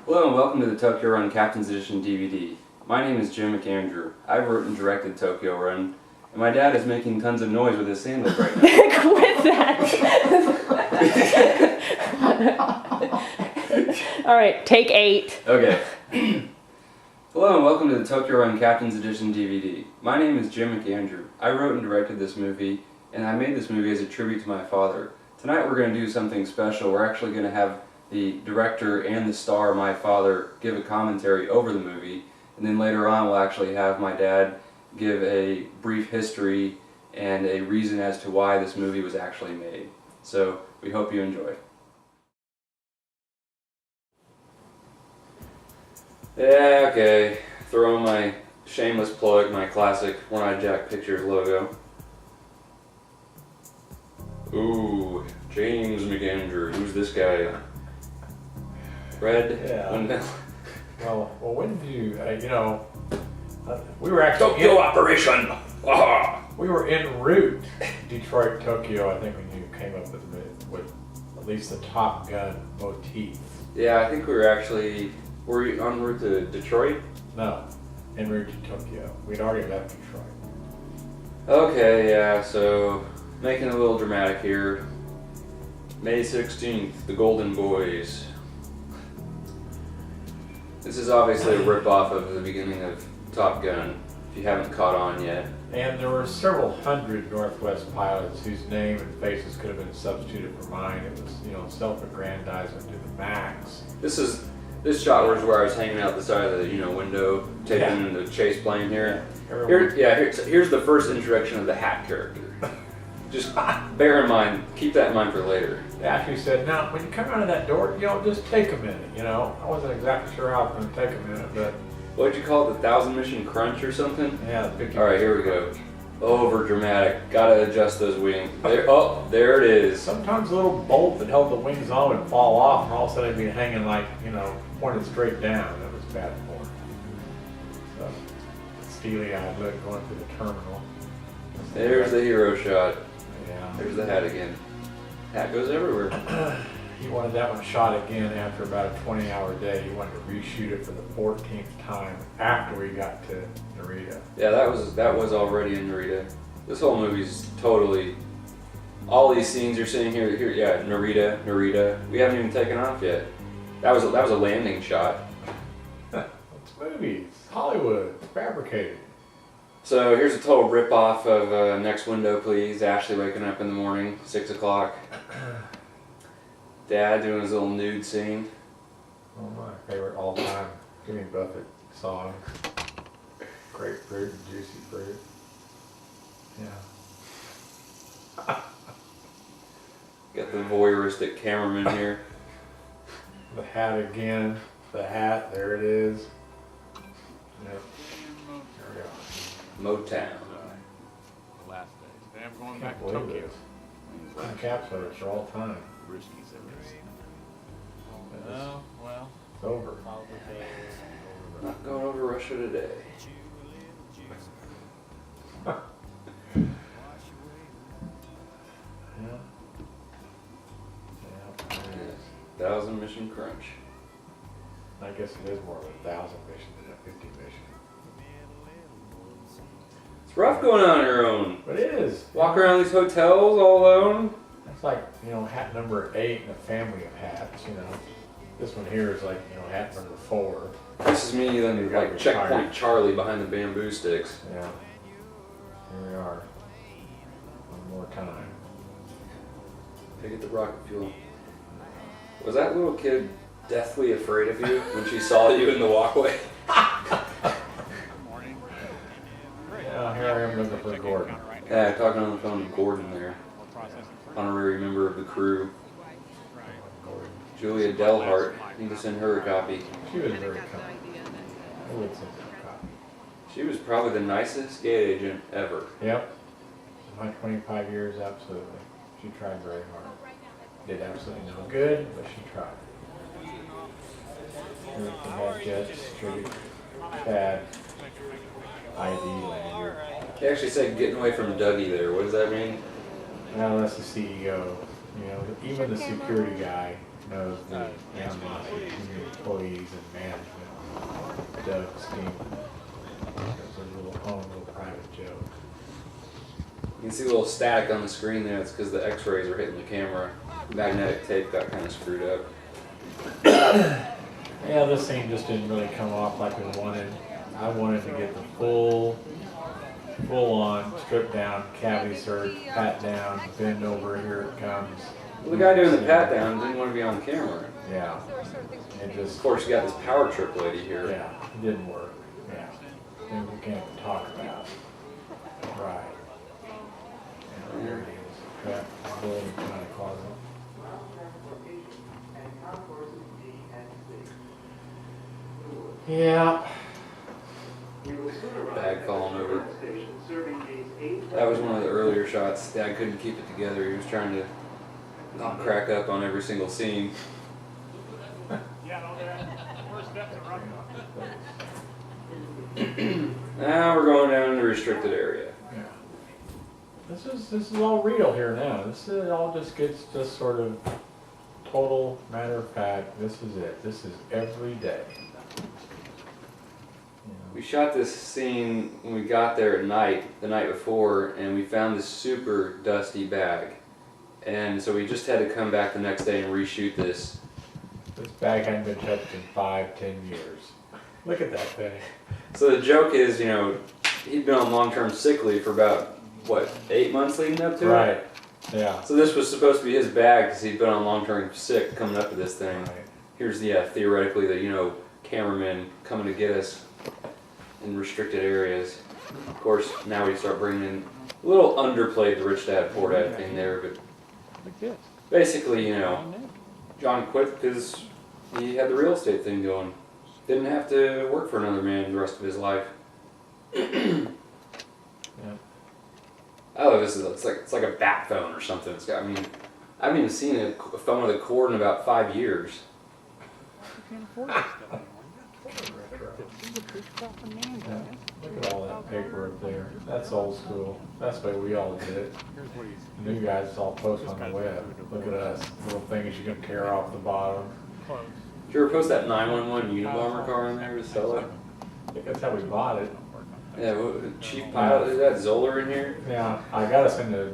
Hello and welcome to the Tokyo Run Captain's Edition DVD. My name is Jim McAndrew. I wrote and directed Tokyo Run, and my dad is making tons of noise with his sandals right now. Quit that! Alright, take 8. Okay. Hello and welcome to the Tokyo Run Captain's Edition DVD. My name is Jim McAndrew. I wrote and directed this movie, and I made this movie as a tribute to my father. Tonight we're going to do something special. We're actually going to have the director and the star, my father, give a commentary over the movie, and then later on we'll actually have my dad give a brief history and a reason as to why this movie was actually made. So we hope you enjoy. Yeah, okay. Throw in my shameless plug, my classic One-Eyed Jack Pictures logo. Ooh, James McAndrew. Who's this guy? Red? Yeah. Well, when did you, we were actually Tokyo Operation! Ah! We were en route Detroit, Tokyo, I think, when you came up with at least the Top Gun motif. Yeah, I think we were actually, were we en route to Detroit? No, en route to Tokyo. We'd already left Detroit. Okay, yeah, so making it a little dramatic here. May 16th, The Golden Boys. This is obviously a rip-off of the beginning of Top Gun, if you haven't caught on yet. And there were several hundred Northwest pilots whose name and faces could have been substituted for mine. It was, self-aggrandizement to the max. This shot was where I was hanging out the side of the, window, taking the chase plane here. Here's the first introduction of the Hat character. Just bear in mind, keep that in mind for later. They actually said, now, when you come out of that door, just take a minute, I wasn't exactly sure how it was going to take a minute, but... What'd you call it, the 1,000 mission crunch or something? Yeah, the 50. Alright, here we go. Over dramatic. Gotta adjust those wings. There it is. Sometimes a little bolt that held the wings on would fall off, and all of a sudden it'd be hanging like, pointed straight down. That was bad form. So, steely-eyed look going through the terminal. There's the hero shot. Yeah. There's the hat again. Hat goes everywhere. He wanted that one shot again after about a 20-hour day. He wanted to reshoot it for the 14th time after we got to Narita. Yeah, that was already in Narita. This whole movie's totally... All these scenes you're seeing here, yeah, Narita. We haven't even taken off yet. That was a landing shot. It's movies, Hollywood, it's fabricated. So here's a total rip-off of Next Window, Please. Ashley waking up in the morning, 6 o'clock. Dad doing his little nude scene. Oh, my favorite all-time Jimmy Buffett song. Grapefruit and juicy fruit. Yeah. Got the voyeuristic cameraman here. The hat again. The hat, there it is. Yep. There we go. Motown. The last day. Today I'm going Can't back to believe Tokyo. this. Encapsulated for all time. Risky's ever seen. It's Oh, well, over. probably Not going over Russia today. Yeah. Yeah, there it is. 1,000 mission crunch. I guess it is more of a 1,000 mission than a 50 mission. It's rough going on your own. But it is. Walk around these hotels all alone. It's like, hat number 8 in a family of hats, This one here is like, hat number 4. This is me then You got like your Checkpoint tire. Charlie behind the bamboo sticks. Yeah. Here we are. One more time. They get the rocket fuel. Was that little kid deathly afraid of you when she saw you in the walkway? morning. Yeah, here I am looking for Gordon. Yeah, talking on the phone to Gordon there. Honorary member of the crew. Gordon. Julia Delhart. Need to send her a copy. She was very kind. I would send her a copy. She was probably the nicest gate agent ever. Yep. In my 25 years, absolutely. She tried very hard. Did absolutely no good, but she tried. Here's the Med Jets tribute Chad ID lanyard. He actually said getting away from Dougie there. What does that mean? Well, that's the CEO. Even the security guy knows the animosity between employees and management. Doug Steam. There's a little private joke. You can see a little static on the screen there. It's because the X-rays are hitting the camera. Magnetic tape got kind of screwed up. Yeah, this scene just didn't really come off like we wanted. I wanted to get the full on, stripped down, cavity search, pat down, bend over, here it comes. Well, the guy doing the pat down didn't want to be on camera. Yeah. It just, Of course, you got this power trip lady here. yeah, it didn't work. Yeah. Things we can't talk about. Right. And there it is. Trapped building kind of closet. Yeah. Bag falling over. That was one of the earlier shots. Dad couldn't keep it together. He was trying to not crack up on every single scene. Now we're going down to the restricted area. Yeah. This is all real here now. This is all just gets just sort of total matter of fact. This is it. This is every day. We shot this scene when we got there at night, the night before, and we found this super dusty bag. And so we just had to come back the next day and reshoot this. This bag hadn't been touched in 5-10 years. Look at that thing. So the joke is, you know, he'd been on long-term sick leave for about, what, 8 months leading up to it? Right. Yeah. So this was supposed to be his bag because he'd been on long-term sick coming up to this thing. Right. Here's the, theoretically, the, you know, cameraman coming to get us in restricted areas. Of course, now we start bringing in a little underplayed the rich dad, poor dad thing there, but Like this. basically, you know, John quit because he had the real estate thing going. Didn't have to work for another man the rest of his life. Yeah. Oh, it's like a bat phone or something. It's got, I mean, I haven't even seen a phone with a cord in about 5 years. You can't afford this stuff anymore. This is a big fucking man, Yeah. man. Look at all that paper up there. That's old school. That's the way we all did it. Here's what he's. The new guys all post on the web. Look at us. Little things you can tear off the bottom. Close. Did you ever post that 911 Unabomber car in there to sell it? I think that's how we bought it. Yeah, Chief Pilot, is that Zoller in here? Yeah, I gotta send a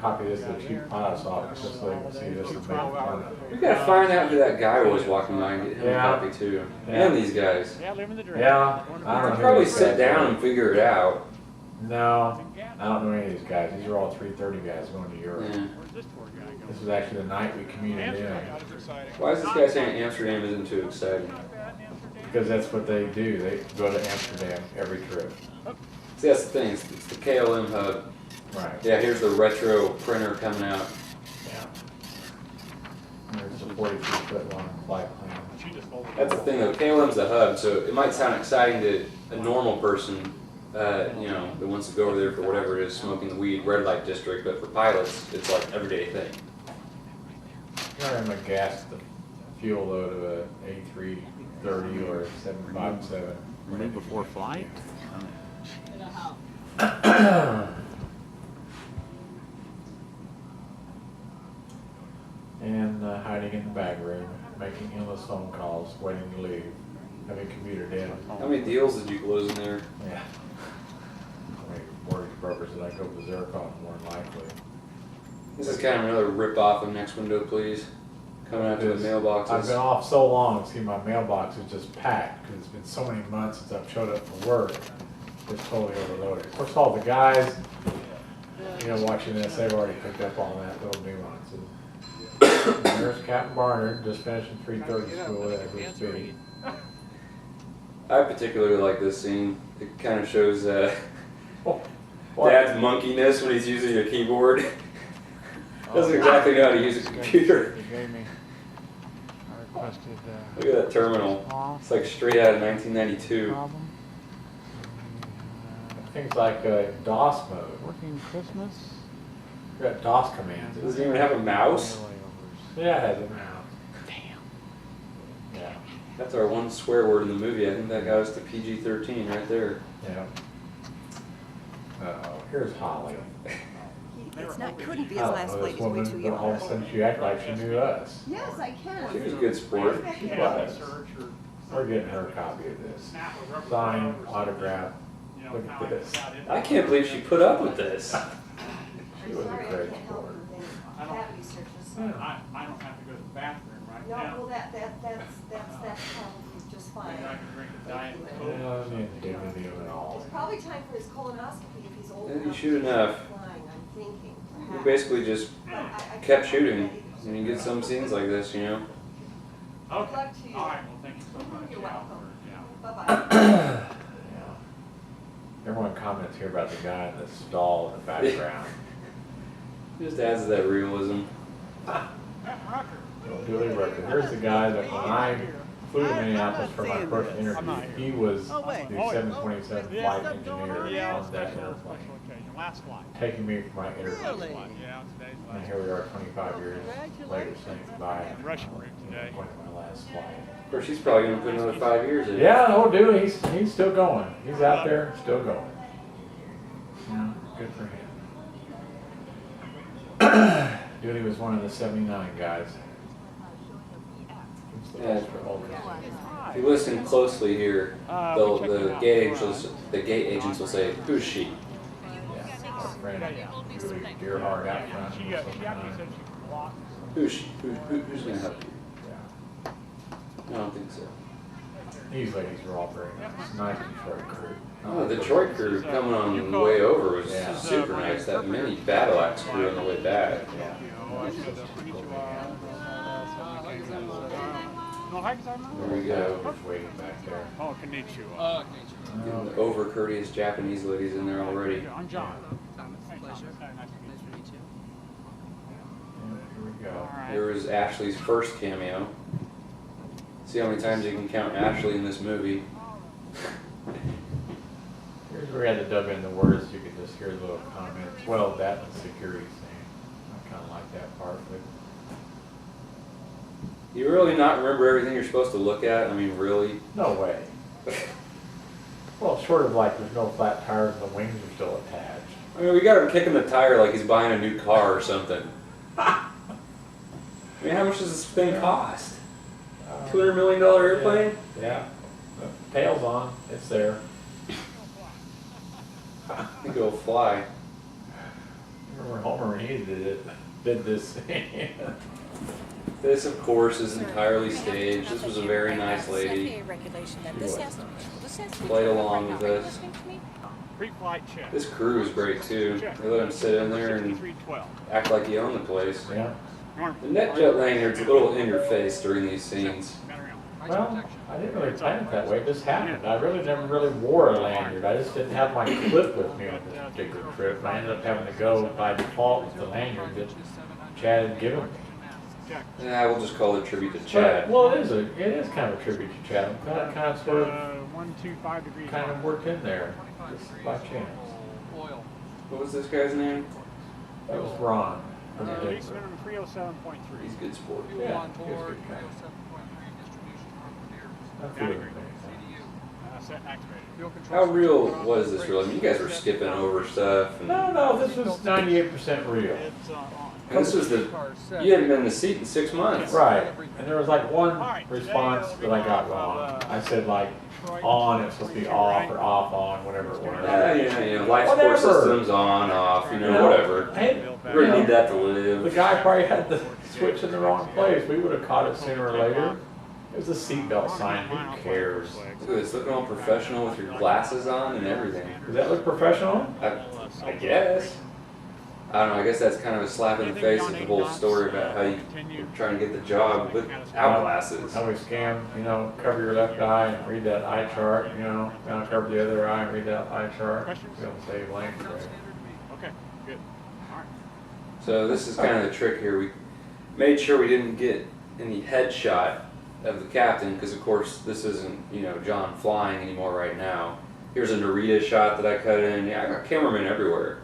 copy of this to the chief pilot's office just so they can see this and make fun of it. We gotta find out who that guy was walking by and get him Yeah. a copy too. Yeah. And these guys. Yeah, living the dream. Yeah, Going to I don't I'd know. probably these sit guys down are. and figure it out. No, I don't know any of these guys. These are all 330 guys going to Europe. Yeah. Where's this poor guy going? This was actually the night we commuted in Why is this guy saying Amsterdam isn't too exciting? because that's what they do. They go to Amsterdam every trip. See, that's the thing. It's the KLM hub. Right. Yeah, here's the retro printer coming out. Yeah. And there's a 43-foot long flight plan. She just folded That's the thing though. KLM's the hub, so it might sound exciting to a normal person, you know, that wants to go over there for whatever it is, smoking the weed, red light district. But for pilots, it's like everyday thing. I remember gas the fuel load of a A330 or a 757. Running before flight? And hiding in the bag room, making endless phone calls, waiting to leave, having commuted in. How many deals did you close in there? Yeah. I mean, mortgage brokers that I go berserk on more than likely. This is kind of another rip-off of Next Window, Please. Coming out to the I've been mailboxes. off so long, see my mailbox is just packed, because it's been so many months since I've showed up for work. It's totally overloaded. Of course, all the guys, you know, watching this, they've already picked up on that little nuances. And there's Captain Barnard, just finishing 3:30 school at Goose I particularly like this scene. It kind of shows What? Dad's monkeyness when he's using a keyboard. Doesn't exactly know how to use a computer. He gave me, I requested, Look at that terminal. off It's like straight out of 1992. problem. Things like DOS mode. Working Christmas. We've got DOS commands. Does it even have a mouse? Layovers. Yeah, it has a mouse. Damn. Yeah, That's our one swear word in the movie. I think that goes to PG-13 right there. yeah. Uh-oh, here's Holly. It's not, couldn't be I his don't last know, lady, this he's way too woman, but all of a young. sudden she acted like she knew us. Yes, I can. She was a good sport. She was. We're getting her a copy of this. Signed, autograph. Look at this. I can't believe she put up with this. She was a great sport. Cat researchers. I don't have to go to the bathroom right No, now. well, that's probably just fine. I can drink a diet coke. Yeah, the indignity of it all. It's probably time for his colonoscopy if he's old Yeah, you enough. shoot to enough. start flying, I'm thinking, You perhaps. basically just But I kept can't shooting, remember and you get some scenes like this, you know. Good luck to you. All right, well, thank you so much. You're Yeah, welcome. yeah. Bye-bye. Yeah. Everyone comments here about the guy in the stall in the background. Just adds to that realism. Billy Rucker. Here's the guy that when I flew to Minneapolis for my first interview, he was the 727 flight engineer on that airplane, Last flight. taking me for my interview. Yeah, today's And last. here we are 25 years later saying goodbye. Russian route today. Going to my last flight. Of course, he's probably gonna put another 5 years in it. Yeah, no, dude, he's still going. He's out there, still going. Yeah, good for him. Dude, he was one of the 79 guys. He was the Yeah. ultra ultra. If you listen closely here, we checked it the out. gate agents will say, "Who's she?" Yeah, our friend, Julie Deerhart out front. She actually said she blocked. Who's she? Who's gonna help you? Yeah. I don't think so. These ladies were all very nice. Nice Detroit crew. Oh, the Detroit crew coming on the way over was Yeah. super nice. That mini battle axe crew on the way back. Yeah. No, hi, sorry, There we go. Just waiting back there. Oh, konnichiwa. Oh, Getting the over courteous Japanese ladies in there already. I'm John. yeah, here we go. All right. There was Ashley's first cameo. See how many times you can count Ashley in this movie. Here's where we had to dub in the words. You could just hear little comments. Well, that and security scene. I kind of like that part, but You really not remember everything you're supposed to look at? I mean, really? no way. Well, short of like there's no flat tires and the wings are still attached. I mean, we got him kicking the tire like he's buying a new car or something. I mean, how much does this thing cost? $200 million airplane? Yeah. The tail's on. It's there. I think it'll fly. Remember Homer when he did this. This, of course, is entirely staged. This was a very nice lady. Played along with us. Pre-flight check. This crew is great too. They let him sit in there and 6312. act like he owned the place. Yeah. The NetJet lanyard's a little in your face during these scenes. Well, I didn't really plan it that way. It just happened. I really never really wore a lanyard. I just didn't have my clip with me on this particular trip. I ended up having to go by default with the lanyard that Chad had given me. Yeah, we'll just call it a tribute to Chad. But, well, it is kind of a tribute to Chad. That kind of sort of 125 degrees. kind of worked in there, just by chance. What was this guy's name? That was Ron. From Release Denver. minimum 307.3. He's a good sport. Yeah, he was a good guy. I'm feeling things. Set activated. How real was this real? I mean, you guys were skipping over stuff. And No, this was 98% real. It's and this was the, you hadn't been in the seat in 6 months. Right, and there was like one response that I got wrong. I said like on, it's supposed to be off or off on, whatever it Yeah, was. you know, life support Whatever. systems on, off, you know, whatever. Hey, We really need that to the live. guy probably had the switch in the wrong place. We would have caught it sooner or later. There's a seatbelt sign, who cares? Look at this, looking all professional with your glasses on and everything. Does that look professional? I guess. I don't know, I guess that's kind of a slap in the face of the whole story about how you were trying to get the job without glasses. How we scam, cover your left eye and read that eye chart, now cover the other eye and read that eye chart. We don't save length, right? Okay, good. All right. So this is kind of the trick here. We made sure we didn't get any headshot of the captain because of course this isn't, John flying anymore right now. Here's a Narita shot that I cut in. Yeah, I got cameramen everywhere.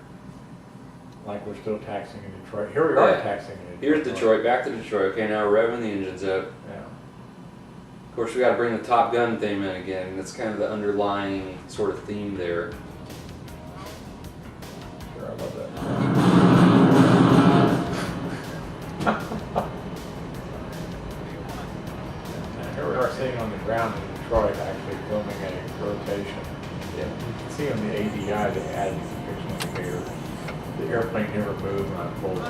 Like we're still taxing in Detroit. Here we are Yeah. taxing in Detroit. Here's Detroit, back to Detroit. Okay, now revving the engines up. Yeah. Of course, we got to bring the Top Gun theme in again. That's kind of the underlying sort of theme there. Sure, I love that. sitting on the ground in Detroit actually filming a rotation. Yeah. You can see on the ADI they added these pictures of the airplane never moved when I pulled it.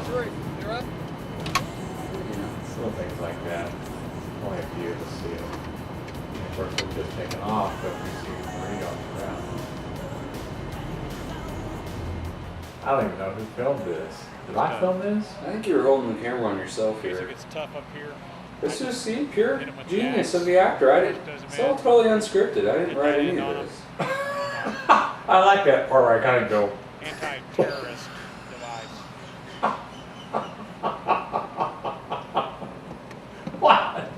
It's little things like that. Only a few of us see it. And of course, we're just taking off, but we see the radar on the ground. I don't even know who filmed this. Did I film this? I think you were holding the camera on yourself If here. it's tough up here. This is, see, pure genius of the actor. It's all totally unscripted. I didn't write any of this. I like that part where I kind of go, Anti-terrorist device. what?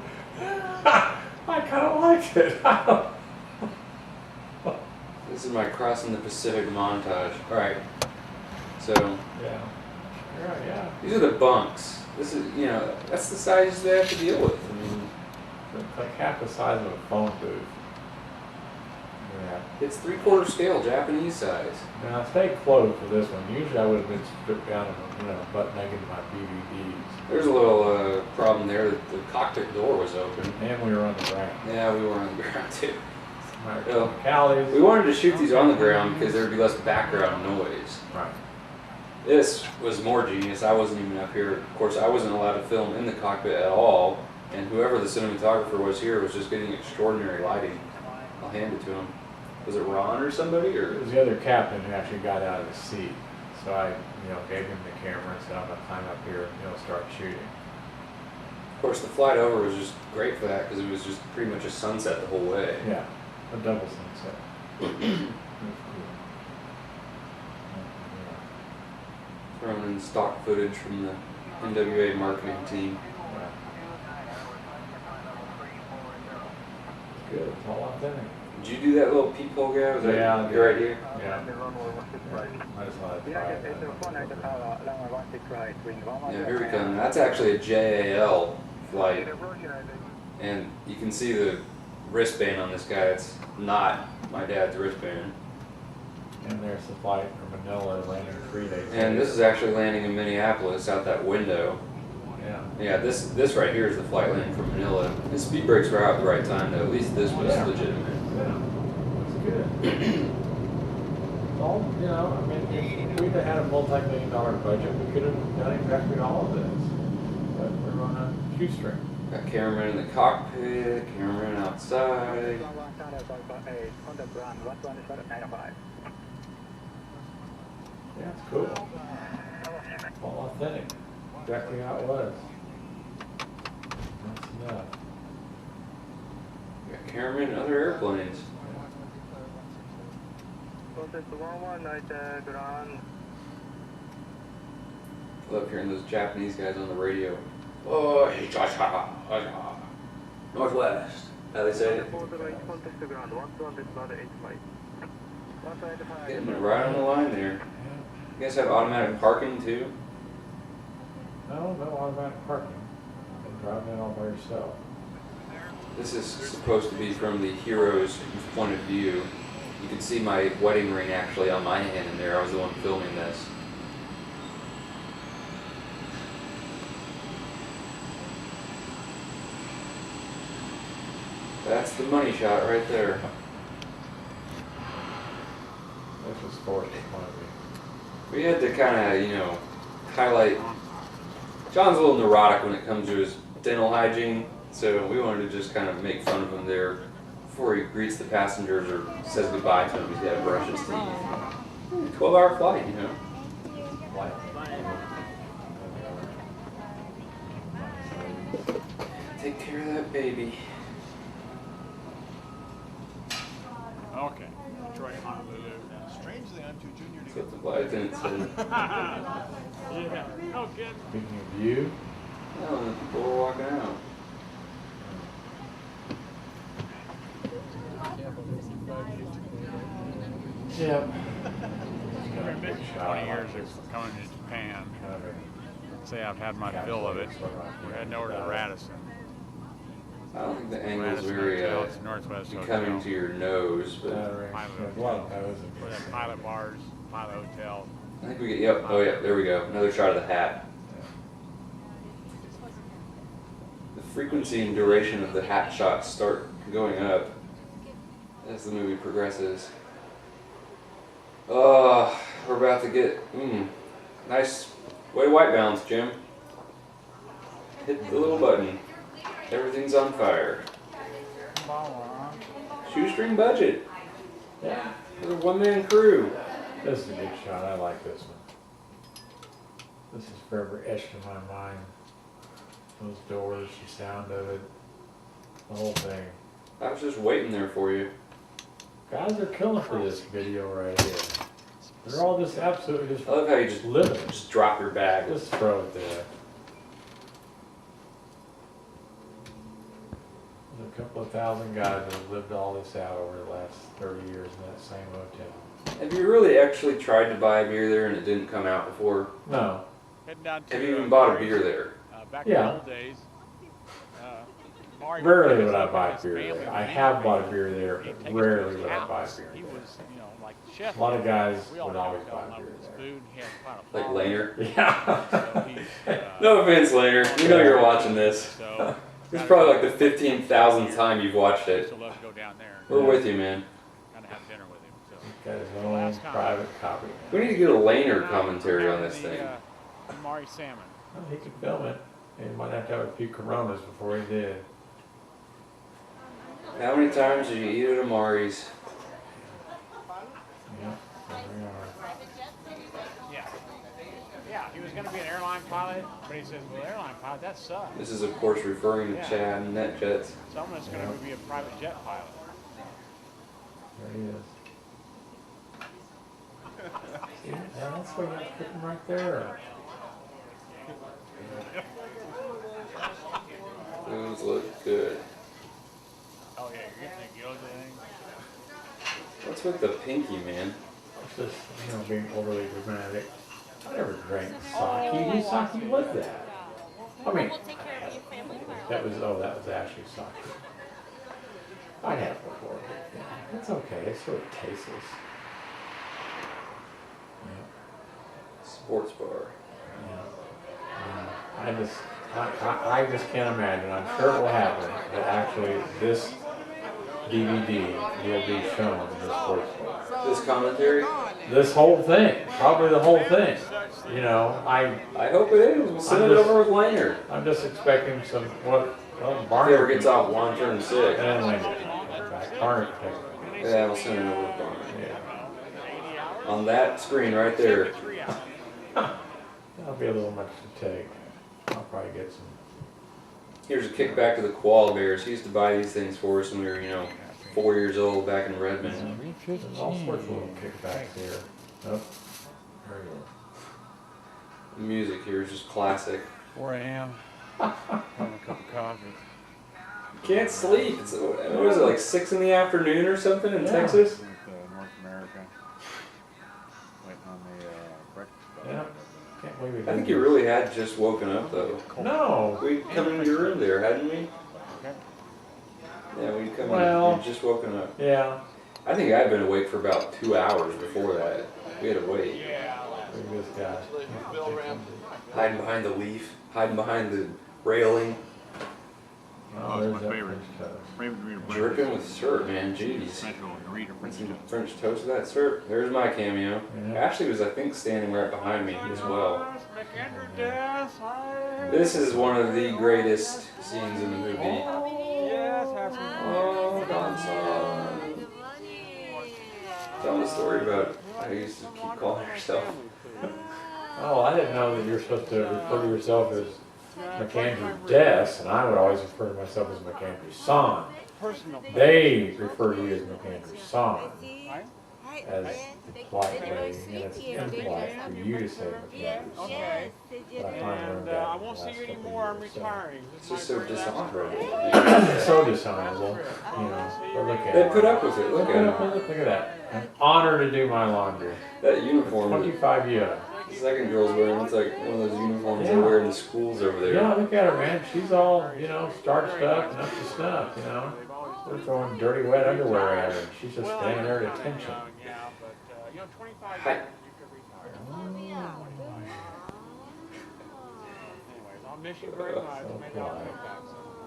I kind of liked it. This is my crossing the Pacific montage. Alright. So, Yeah. Yeah. these are the bunks. This is, you know, that's the size they have to deal with. I mean, It's like half the size of a phone booth. Yeah. it's 3/4 scale, Japanese size. Now, I stayed closed for this one. Usually I would have been stripped down and, butt naked in my DVDs. There's a little problem there. The cockpit door was open. And we were on the ground. Yeah, we were on the ground too. Some Cali's. We wanted to shoot these on the ground because there would be less background noise. Right. This was more genius. I wasn't even up here. Of course, I wasn't allowed to film in the cockpit at all. And whoever the cinematographer was here was just getting extraordinary lighting. I'll hand it to him. Was it Ron or somebody? It Or was the other captain who actually got out of his seat. So I, gave him the camera and said, I'm going to climb up here, start shooting. of course, the flight over was just great for that because it was just pretty much a sunset the whole way. Yeah, a double sunset. It was cool. Thrown in stock footage from the NWA marketing team. Yeah. It's good. It's all authentic. Did you do that little peephole guy? Was that Yeah, you right here? Yeah. I just wanted to try it. Yeah, here we come. That's actually a JAL flight. And you can see the wristband on this guy. It's not my dad's wristband. And there's the flight from Manila landing 3 days. And this is actually landing in Minneapolis out that window. Yeah. Yeah, this right here is the flight landing from Manila. His speed brakes were out at the right time though. At least this was Yeah. legitimate. Yeah. It's good. It's all, if we'd have had a multi-million-dollar budget, we could have done exactly all of this. But we're on a shoestring. Got cameraman in the cockpit, cameraman outside. Yeah, it's cool. It's all authentic. Exactly how it was. That's enough. Got cameraman in other airplanes. Love hearing those Japanese guys on the radio. Oh, hey, Northwest. How they say it? Getting right on the line there. Yeah. You guys have automatic parking too? No automatic parking. And driving it all by yourself. This is supposed to be from the hero's point of view. You can see my wedding ring actually on my hand in there. I was the one filming this. That's the money shot right there. This was forced point of view. We had to kind of, highlight. John's a little neurotic when it comes to his dental hygiene, so we wanted to just kind of make fun of him there before he greets the passengers or says goodbye to them. He's got to brush his teeth. 12-hour flight, Like, Take care of that baby. Okay. Detroit, Honolulu. Strangely, I'm too junior to That's what the flight attendant said. Yeah. No kidding. speaking of you, Oh, and the people were walking out. Yep. I've been 20 years of coming to Japan. Say I've had my fill of it. We're heading over to Radisson. I don't think the angle's Radisson very Hotel, it's Northwest becoming Hotel. to your nose, but Where that pilot bars, pilot hotel. I think we get, yep, oh yeah, there we go. Another shot of the hat. The frequency and duration of the hat shots start going up as the movie progresses. Oh, we're about to get nice way white balance, Jim. Hit the little button. Everything's on fire. Shoestring budget. Yeah. It's a one-man crew. This is a good shot. I like this one. This is forever etched in my mind. Those doors, the sound of it, the whole thing. I was just waiting there for you. Guys are killing for this video right here. They're all just absolutely just I love how you just living. just drop your bag. Just throw it there. There's a couple of thousand guys that have lived all this out over the last 30 years in that same hotel. Have you really actually tried to buy a beer there and it didn't come out before? No. Heading down to, Have you even bought a beer there? Back Yeah. in the old days. Maury Rarely was would I with buy his beer family there. I when he have was bought a young. beer there, He'd but take us to rarely his would I buy house. beer He there. was, like the chef. A lot of guys We all would know always he fell in buy love beer with his there. food. He had quite a Like following. Laner? Yeah. So he's, No offense, Laner. We know you're watching this. So This is probably like the 15,000th time you've watched I used it. to love to go down there We're and with you, man. kind of have dinner with him. So. He's got his own private copy. We need to get a Laner commentary on this thing. Maury salmon. Well, he could film it. He might have to have a few Coronas before he did. How many times did you eat at Amari's? Yeah, there we are. Yeah. Yeah, he was going to be an airline pilot, but he says, well, airline pilot, that sucks. This is, of course, referring to Chad and NetJets. Someone's going to be a private jet pilot. There he is. Yeah, that's what you got to put him right there. Those look good. Oh, yeah, you're getting the gills thing. What's with the pinky, man? It's just, being overly dramatic. I never drank sake. Whose sake was that? I mean, that was Ashley's sake. I had it before. But yeah, it's okay. It's sort of tasteless. Yeah. Sports bar. Yeah. I just can't imagine. I'm sure it will happen, but actually this DVD will be shown in the sports bar. This commentary? This whole thing, probably the whole thing. I hope it is. We'll send I'm it just- over with Laner. I'm just expecting some, well, If Barney. he ever gets off long-term sick. And Lander. In fact, Barney can take it. Yeah, we'll send it over with Barney. Yeah. On that screen right there. That'll be a little much to take. I'll probably get some. Here's a kickback to the Koala Bears. He used to buy these things for us when we were, 4 years old back in Redmond. There's all sorts of little kickbacks here. Nope. There you go. The music here is just classic. 4 a.m. Having a cup of coffee. Can't sleep. It's, what is it, like 6 in the afternoon or something in Yeah. Texas? With North America. Waiting on the breakfast. Yeah. Can't believe it. I think you really had just woken up though. No. We'd come into your room there, hadn't we? Okay. Yeah, we'd come Well- in. You'd just woken up. Yeah. I think I'd been awake for about 2 hours before that. We had to wait. Look at this guy. Hiding behind the leaf, hiding behind the railing. Oh, there's that French toast. Jerking with syrup, man. Jeez. Want some French toast with that syrup. There's my cameo. Yeah. Ashley was, I think, standing right behind me as well. McAndrew Death. This is one of the greatest scenes in the movie. Yes, have some. Oh, Don Son. Tell me a story about how you used to keep calling yourself. Oh, I didn't know that you're supposed to refer to yourself as McAndrew Des, and I would always refer to myself as McAndrew Son. Personal. They refer to you as McAndrew Son Right? as the polite way, and it's impolite for you to say McAndrew Son. Okay. But I finally learned And that I in the won't see last you couple anymore. I'm years, so. retiring. It's just so dishonorable. So dishonorable, but look at They it. put up with it. Look Look at at him. it. Look at that. An honor to do my laundry. That uniform that 25 years. the second girl's wearing. It's like one of those uniforms they Yeah. wear in the schools over there. Yeah, look at her, man. She's all, starched up and up to snuff, We're throwing dirty, wet underwear at her. and She's just standing there at attention. Yeah, but 25 Hi. years you could retire. Anyways, I'll miss you very much. So Maybe I'll polite. come back sometime.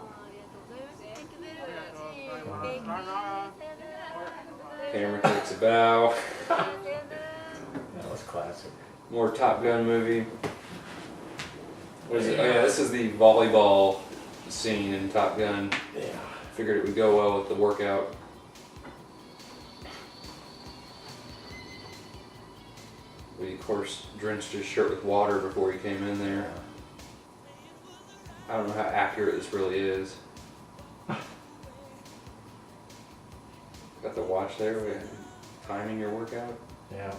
Camera takes a bow. That was classic. More Top Gun movie. What is it? Oh yeah, this is the volleyball scene in Top Gun. Yeah. Figured it would go well with the workout. We of course drenched his shirt with water before he came in there. I don't know how accurate this really is. Got the watch there, timing your workout. Yeah.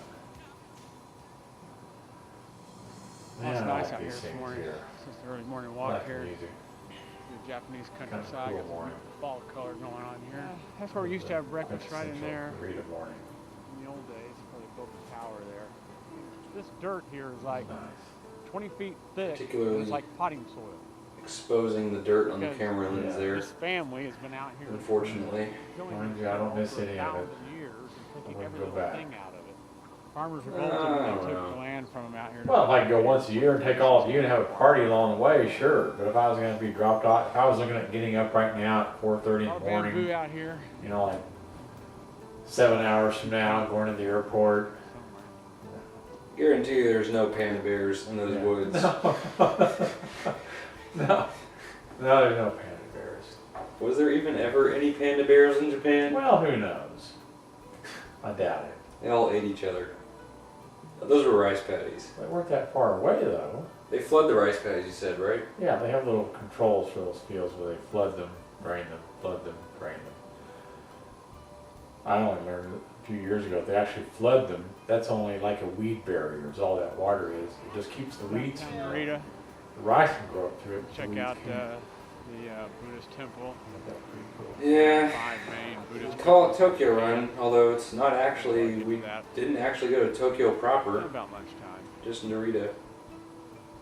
Well, it's Man, I nice like out here these this things morning. here. Since the early morning I walk like the here, music. the Japanese Kinda countryside, cool got some morning. fall color going on here. That's where we used to have breakfast right in there. Read it morning. In the old days, before they built the tower there. This dirt here is like Nice. 20 feet thick. Particularly- And it's like potting soil. Exposing the dirt on the Because- camera lens there, This family has been out here. unfortunately. killing Mind this you, I don't soil miss for any of it. 1,000 years and taking wouldn't every go little back. thing out of it. Farmers I revolted don't and they know. took the land from them out here. Well, if I could go once a year and take all of you and have a party along the way, sure. But if I was gonna be dropped off, if I was looking at getting up right now at 4:30 in Our the bamboo morning, out here you know, like 7 hours from now, going to the airport. somewhere. Guarantee you there's no panda bears in those Yeah. woods. No, there's no panda bears. Was there even ever any panda bears in Japan? Well, who knows? I doubt it. They all ate each other. Those were rice paddies. They weren't that far away though. They flood the rice paddies, you said, right? Yeah, they have little controls for those fields where they flood them, drain them, flood them, drain them. I only learned a few years ago, if they actually flood them, that's only like a weed barrier, is all that water is. It just keeps the weeds from growing. Rita, The rice can grow up through it. but the check weeds out can't. the Buddhist temple. That's pretty cool. Yeah. 5 main Buddhist We call it Tokyo Run, although it's not actually, we That. didn't actually go to Tokyo Not proper, about lunchtime. just Narita.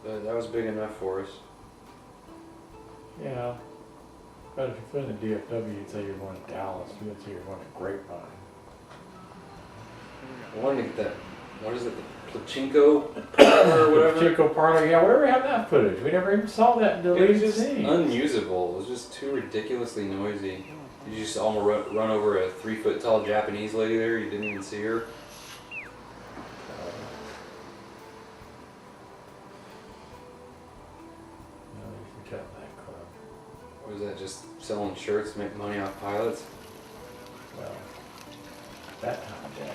But that was big enough for us. Yeah. But if you're in the DFW, you'd say you're going to Dallas. You would say you're going to Grapevine. I wanted to get that, what is it, the Pachinko parlor or whatever? Chico Parlor, yeah, wherever have that footage. We never even saw that in It was deleted just scenes. unusable. It was just too ridiculously noisy. Did you just almost run over a 3 foot tall Japanese lady there? You didn't even see her? No, you forget that club. Or was that just selling shirts to make money off pilots? Well, that time of day.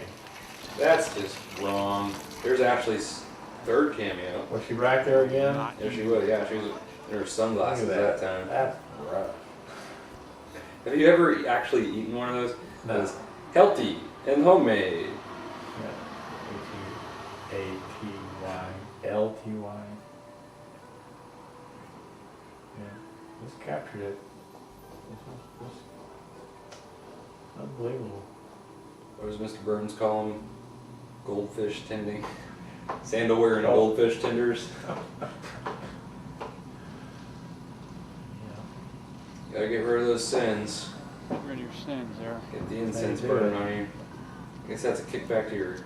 That's just wrong. There's Ashley's third cameo. Was she back there again? Not There she was, yeah, she was in her sunglasses Look at at that time. That's rough. Have you ever actually eaten one of those? No. It's healthy and homemade. Yeah. H-E-A-T-Y-L-T-Y. Yeah, just captured it. Just unbelievable. What does Mr. Burns call them? Goldfish tending. Sandal wearing Oh. goldfish tenders. Yeah. Gotta get rid of those sins. rid of your sins there. Get the incense How you burning doing? on you. I guess that's a kickback to your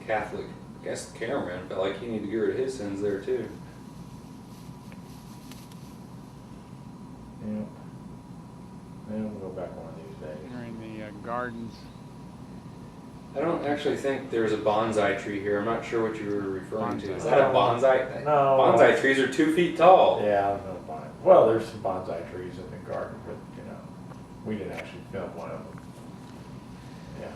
Catholic. I guess the cameraman felt like he needed to get rid of his sins there too. Yeah. Maybe we'll go back one of these days. Entering the gardens. I don't actually think there's a bonsai tree here. I'm not sure what you were referring to. Is that a Bonsai. bonsai? No. Bonsai trees are 2 feet tall. Yeah, I don't know about it. Well, there's some bonsai trees in the garden, but you know, we didn't actually film one of them. Yeah.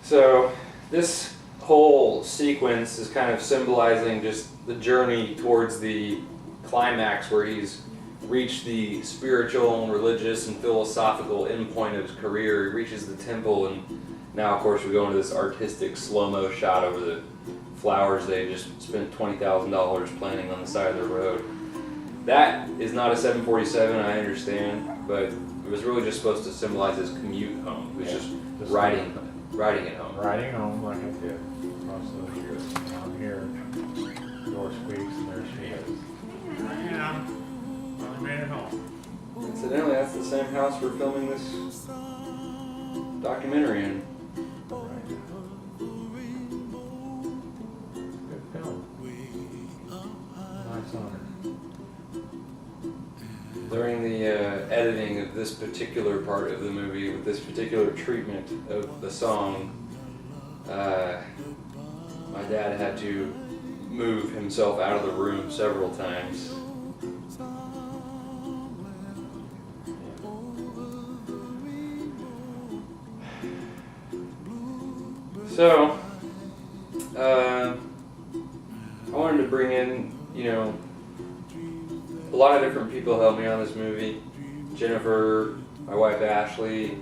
So this whole sequence is kind of symbolizing just the journey towards the climax where he's reached the spiritual and religious and philosophical endpoint of his career. He reaches the temple, and now of course we go into this artistic slow-mo shot over the flowers they just spent $20,000 planting on the side of the road. That is not a 747, I understand, but it was really just supposed to symbolize his commute home. It was just Just riding it home. Riding home like I did most of the years. I'm here, door squeaks, and there she is. Yeah, I made it home. Incidentally, that's the same house we're filming this documentary in. Right. Good film. Nice honor. During the the editing of this particular part of the movie, with this particular treatment of the song, my dad had to move himself out of the room several times. So, I wanted to bring in, a lot of different people helped me on this movie. Jennifer, my wife Ashley,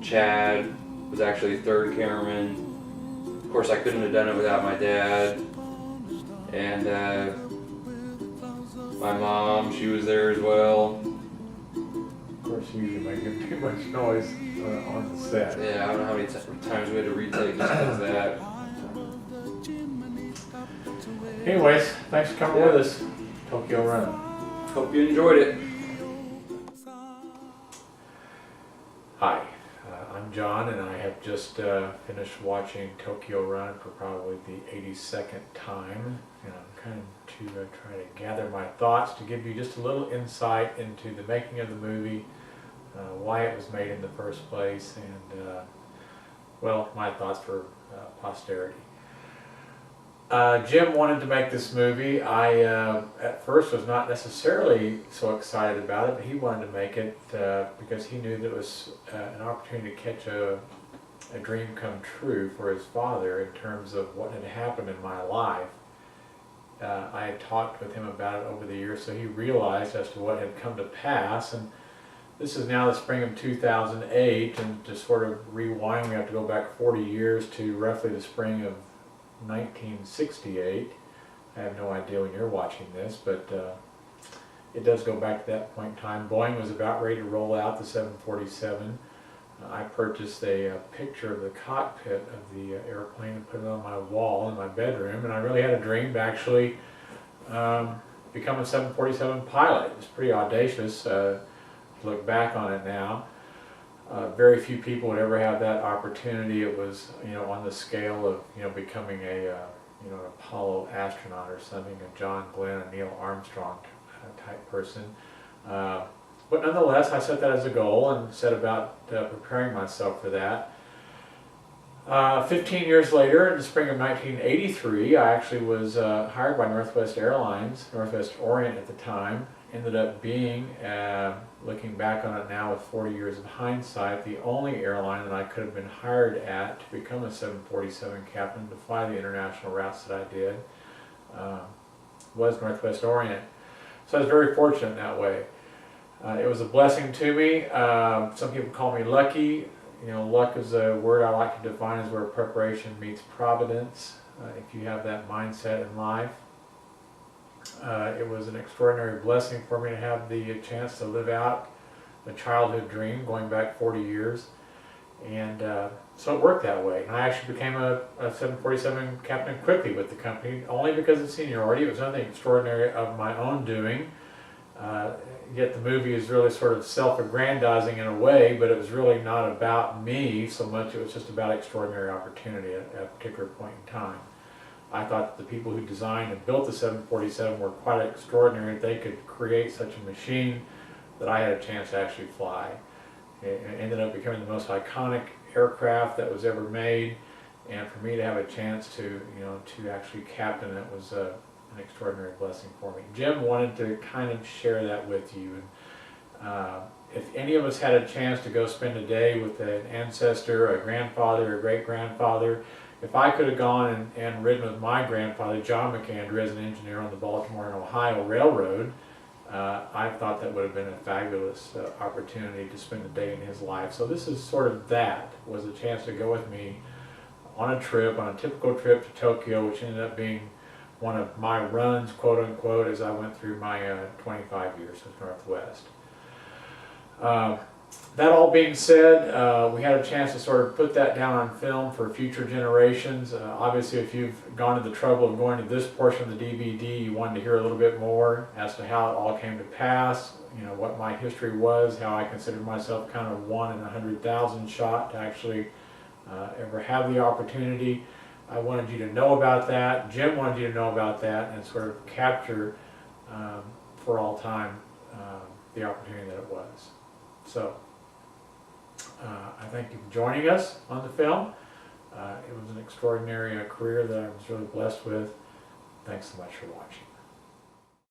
Chad was actually third cameraman. Of course, I couldn't have done it without my dad. And my mom, she was there as well. Of course, you usually making too much noise on the set. Yeah, I don't know how many times we had to retake just because of that. Anyways, thanks for coming with us. Tokyo Run. Hope you enjoyed it. Hi, I'm John, and I have just finished watching Tokyo Run for probably the 82nd time, and I'm kind of to try to gather my thoughts to give you just a little insight into the making of the movie, why it was made in the first place, and well, my thoughts for posterity. Jim wanted to make this movie. I at first was not necessarily so excited about it, but he wanted to make it because he knew that it was an opportunity to catch a dream come true for his father in terms of what had happened in my life. I had talked with him about it over the years, so he realized as to what had come to pass. And this is now the spring of 2008, and to sort of rewind, we have to go back 40 years to roughly the spring of 1968. I have no idea when you're watching this, but it does go back to that point in time. Boeing was about ready to roll out the 747. I purchased a picture of the cockpit of the airplane and put it on my wall in my bedroom, and I really had a dream to actually become a 747 pilot. It's pretty audacious to look back on it now. Very few people would ever have that opportunity. It was, on the scale of, becoming an Apollo astronaut or something, a John Glenn, a Neil Armstrong type person. But nonetheless, I set that as a goal and set about preparing myself for that. 15 years later, in the spring of 1983, I actually was hired by Northwest Airlines, Northwest Orient at the time. Ended up being, looking back on it now with 40 years of hindsight, the only airline that I could have been hired at to become a 747 captain to fly the international routes that I did was Northwest Orient. So I was very fortunate in that way. It was a blessing to me. Some people call me lucky. Luck is a word I like to define as where preparation meets providence. If you have that mindset in life. It was an extraordinary blessing for me to have the chance to live out a childhood dream going back 40 years. And so it worked that way. And I actually became a 747 captain quickly with the company, only because of seniority. It was nothing extraordinary of my own doing. Yet the movie is really sort of self-aggrandizing in a way, but it was really not about me so much. It was just about extraordinary opportunity at a particular point in time. I thought the people who designed and built the 747 were quite extraordinary. They could create such a machine that I had a chance to actually fly. It ended up becoming the most iconic aircraft that was ever made, and for me to have a chance to, to actually captain it was an extraordinary blessing for me. Jim wanted to kind of share that with you. And if any of us had a chance to go spend a day with an ancestor, a grandfather, a great-grandfather, if I could have gone and ridden with my grandfather, John McAndrew, as an engineer on the Baltimore and Ohio Railroad, I thought that would have been a fabulous opportunity to spend a day in his life. So this is sort of that, was a chance to go with me on a trip, on a typical trip to Tokyo, which ended up being one of my runs, quote unquote, as I went through my 25 years with Northwest. That all being said, we had a chance to sort of put that down on film for future generations. Obviously, if you've gone to the trouble of going to this portion of the DVD, you wanted to hear a little bit more as to how it all came to pass, what my history was, how I considered myself kind of 1 in 100,000 shot to actually ever have the opportunity. I wanted you to know about that. Jim wanted you to know about that and sort of capture for all time the opportunity that it was. So, I thank you for joining us on the film. It was an extraordinary career that I was really blessed with. Thanks so much for watching.